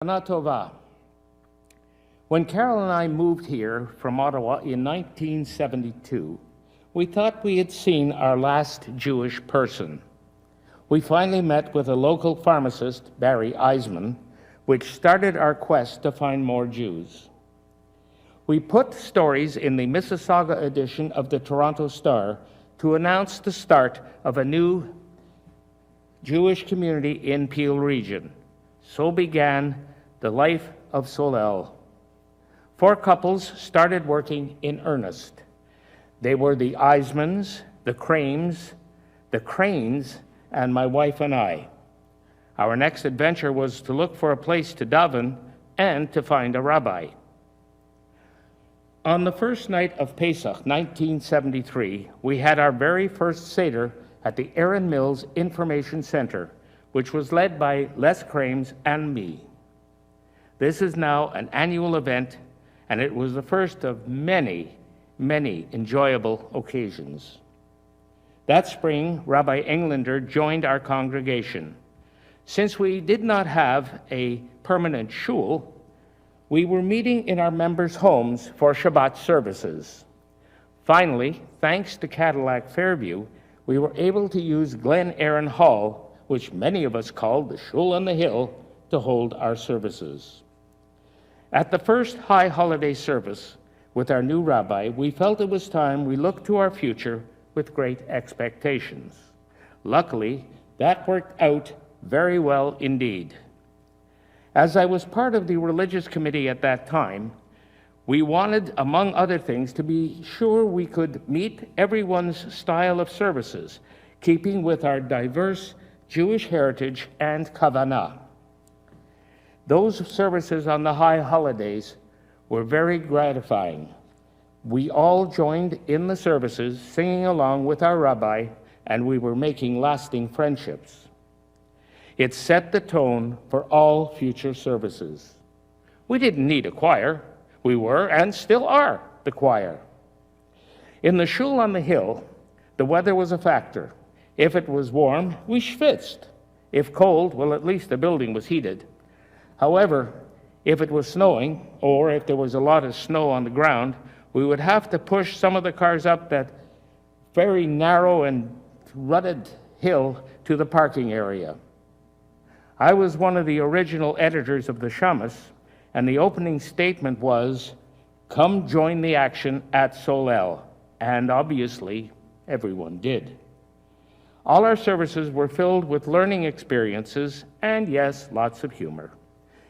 Shana Tova. When Carol and I moved here from Ottawa in 1972, we thought we had seen our last Jewish person. We finally met with a local pharmacist, Barry Eisman, which started our quest to find more Jews. We put stories in the Mississauga edition of the Toronto Star to announce the start of a new Jewish community in Peel region. So began the life of Solel. 4 couples started working in earnest. They were the Eismans, the Cranes, and my wife and I. Our next adventure was to look for a place to daven and to find a rabbi. On the first night of Pesach, 1973, we had our very first Seder at the Erin Mills Information Center, which was led by Les Crames and me. This is now an annual event, and it was the first of many, many enjoyable occasions. That spring, Rabbi Englander joined our congregation. Since we did not have a permanent shul, we were meeting in our members' homes for Shabbat services. Finally, thanks to Cadillac Fairview, we were able to use Glen Erin Hall, which many of us called the Shul on the Hill, to hold our services. At the first high holiday service with our new rabbi, we felt it was time we looked to our future with great expectations. Luckily, that worked out very well indeed. As I was part of the religious committee at that time, we wanted, among other things, to be sure we could meet everyone's style of services, keeping with our diverse Jewish heritage and kavanah. Those services on the high holidays were very gratifying. We all joined in the services, singing along with our rabbi, and we were making lasting friendships. It set the tone for all future services. We didn't need a choir. We were, and still are, the choir. In the shul on the hill, the weather was a factor. If it was warm, we schwitzed. If cold, well, at least the building was heated. However, if it was snowing, or if there was a lot of snow on the ground, we would have to push some of the cars up that very narrow and rutted hill to the parking area. I was one of the original editors of the Shamus, and the opening statement was, "Come join the action at Solel," and obviously, everyone did. All our services were filled with learning experiences, and yes, lots of humor.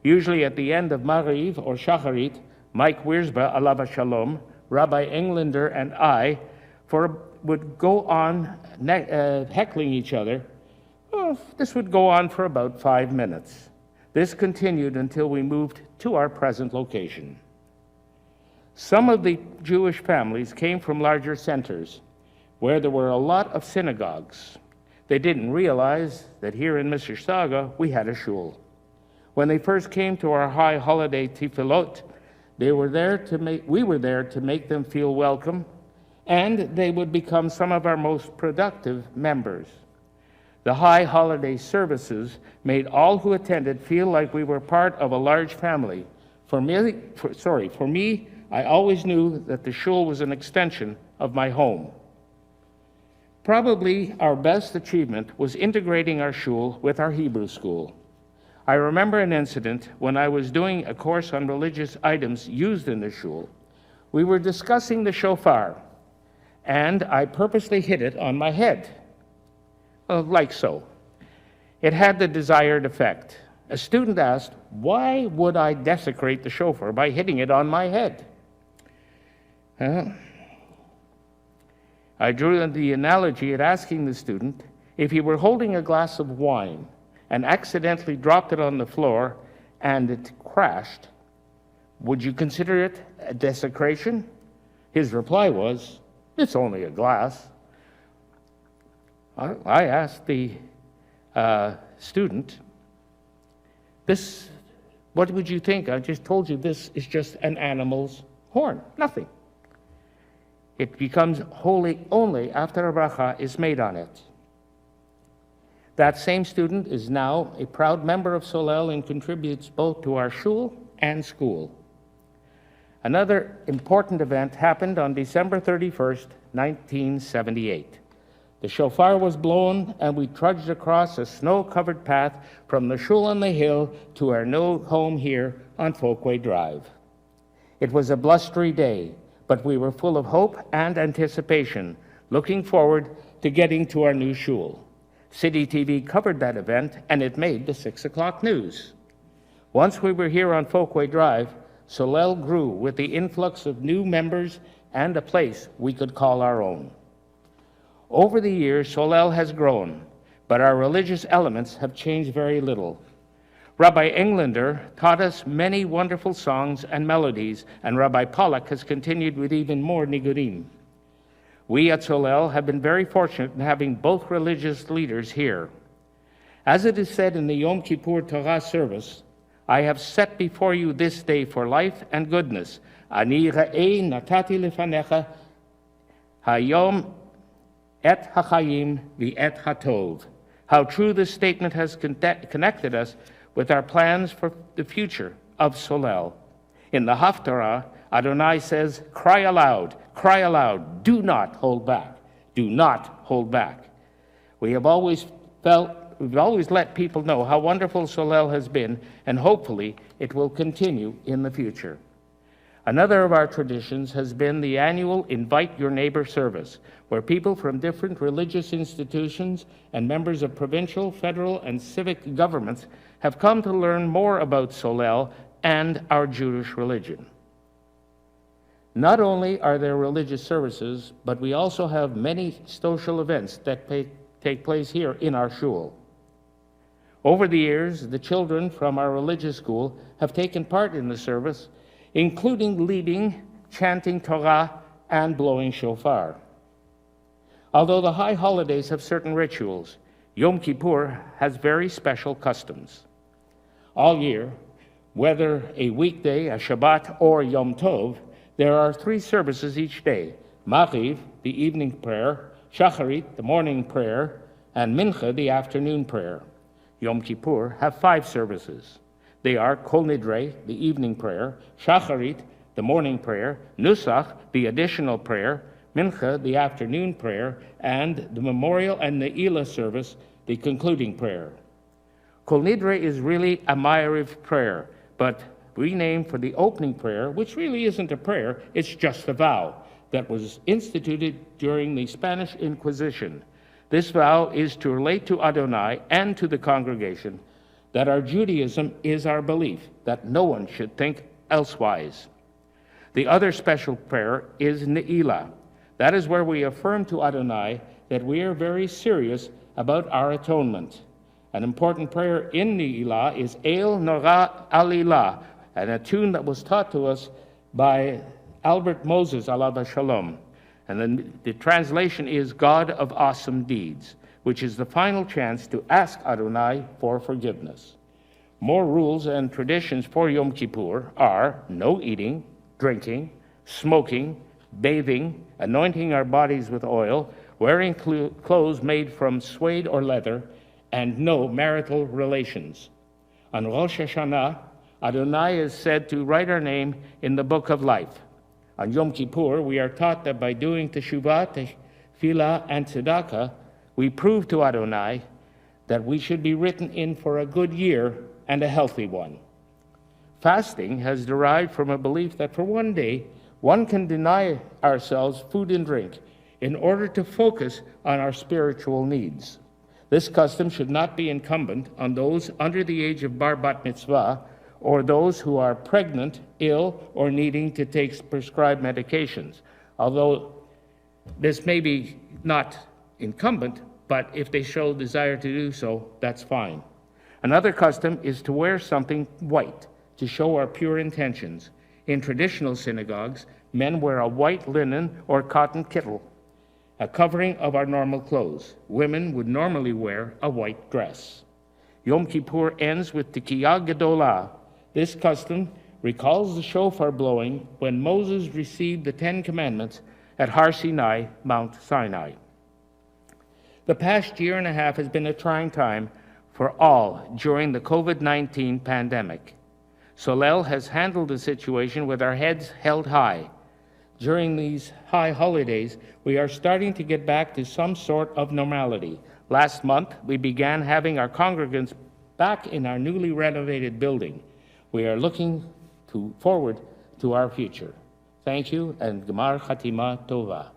Usually at the end of Mariv or Shacharit, Mike Wiersbe, alav shalom, Rabbi Englander, and I would go on heckling each other. Well, this would go on for about 5 minutes. This continued until we moved to our present location. Some of the Jewish families came from larger centers where there were a lot of synagogues. They didn't realize that here in Mississauga we had a shul. When they first came to our high holiday tefillot, we were there to make them feel welcome, and they would become some of our most productive members. The high holiday services made all who attended feel like we were part of a large family. For me, I always knew that the shul was an extension of my home. Probably our best achievement was integrating our shul with our Hebrew school. I remember an incident when I was doing a course on religious items used in the shul. We were discussing the shofar, and I purposely hit it on my head. Like so. It had the desired effect. A student asked, "Why would I desecrate the shofar by hitting it on my head?" I drew the analogy at asking the student, if he were holding a glass of wine and accidentally dropped it on the floor and it crashed, would you consider it a desecration? His reply was, "It's only a glass." I asked the student, what would you think? I just told you this is just an animal's horn, nothing. It becomes holy only after a bracha is made on it. That same student is now a proud member of Solel and contributes both to our shul and school. Another important event happened on December 31st, 1978. The shofar was blown and we trudged across a snow-covered path from the shul on the hill to our new home here on Folkway Drive. It was a blustery day, but we were full of hope and anticipation, looking forward to getting to our new shul. City TV covered that event and it made the 6 o'clock news. Once we were here on Folkway Drive, Solel grew with the influx of new members and a place we could call our own. Over the years, Solel has grown, but our religious elements have changed very little. Rabbi Englander taught us many wonderful songs and melodies, and Rabbi Pollack has continued with even more nigurim. We at Solel have been very fortunate in having both religious leaders here. As it is said in the Yom Kippur Torah service, I have set before you this day for life and goodness. Ani ra'ei natati lefanecha hayom et hachayim v'et hatov. How true this statement has connected us with our plans for the future of Solel. In the Haftarah, Adonai says, cry aloud, do not hold back, do not hold back. We've always let people know how wonderful Solel has been, and hopefully it will continue in the future. Another of our traditions has been the annual Invite Your Neighbor service, where people from different religious institutions and members of provincial, federal, and civic governments have come to learn more about Solel and our Jewish religion. Not only are there religious services, but we also have many social events that take place here in our shul. Over the years, the children from our religious school have taken part in the service, including leading, chanting Torah, and blowing shofar. Although the high holidays have certain rituals, Yom Kippur has very special customs. All year, whether a weekday, a Shabbat, or Yom Tov, there are 3 services each day: Mariv, the evening prayer; Shacharit, the morning prayer; and Mincha, the afternoon prayer. Yom Kippur have 5 services. They are Kol Nidre, the evening prayer; Shacharit, the morning prayer; Nusach, the additional prayer; Mincha, the afternoon prayer; and the memorial and Ne'ilah service, the concluding prayer. Kol Nidre is really a Ma'ariv prayer, but renamed for the opening prayer, which really isn't a prayer, it's just a vow that was instituted during the Spanish Inquisition. This vow is to relate to Adonai and to the congregation that our Judaism is our belief, that no one should think elsewise. The other special prayer is Ne'ilah. That is where we affirm to Adonai that we are very serious about our atonement. An important prayer in Ne'ilah is El Nora Alilah, and a tune that was taught to us by Albert Moses, alav shalom. And then the translation is God of Awesome Deeds, which is the final chance to ask Adonai for forgiveness. More rules and traditions for Yom Kippur are no eating, drinking, smoking, bathing, anointing our bodies with oil, wearing clothes made from suede or leather, and no marital relations. On Rosh Hashanah, Adonai is said to write our name in the book of life. On Yom Kippur, we are taught that by doing teshuvah, tefillah, and tzedakah, we prove to Adonai that we should be written in for a good year and a healthy one. Fasting has derived from a belief that for one day, one can deny ourselves food and drink in order to focus on our spiritual needs. This custom should not be incumbent on those under the age of bar bat mitzvah or those who are pregnant, ill, or needing to take prescribed medications. Although this may be not incumbent, but if they show desire to do so, that's fine. Another custom is to wear something white to show our pure intentions. In traditional synagogues, men wear a white linen or cotton kittel, a covering of our normal clothes. Women would normally wear a white dress. Yom Kippur ends with Tikiyah Gedolah. This custom recalls the shofar blowing when Moses received the 10 Commandments at Har Sinai, Mount Sinai. The past year and a half has been a trying time for all during the COVID-19 pandemic. Solel has handled the situation with our heads held high. During these high holidays, we are starting to get back to some sort of normality. Last month, we began having our congregants back in our newly renovated building. We are looking forward to our future. Thank you, and Gemar Chatima Tova.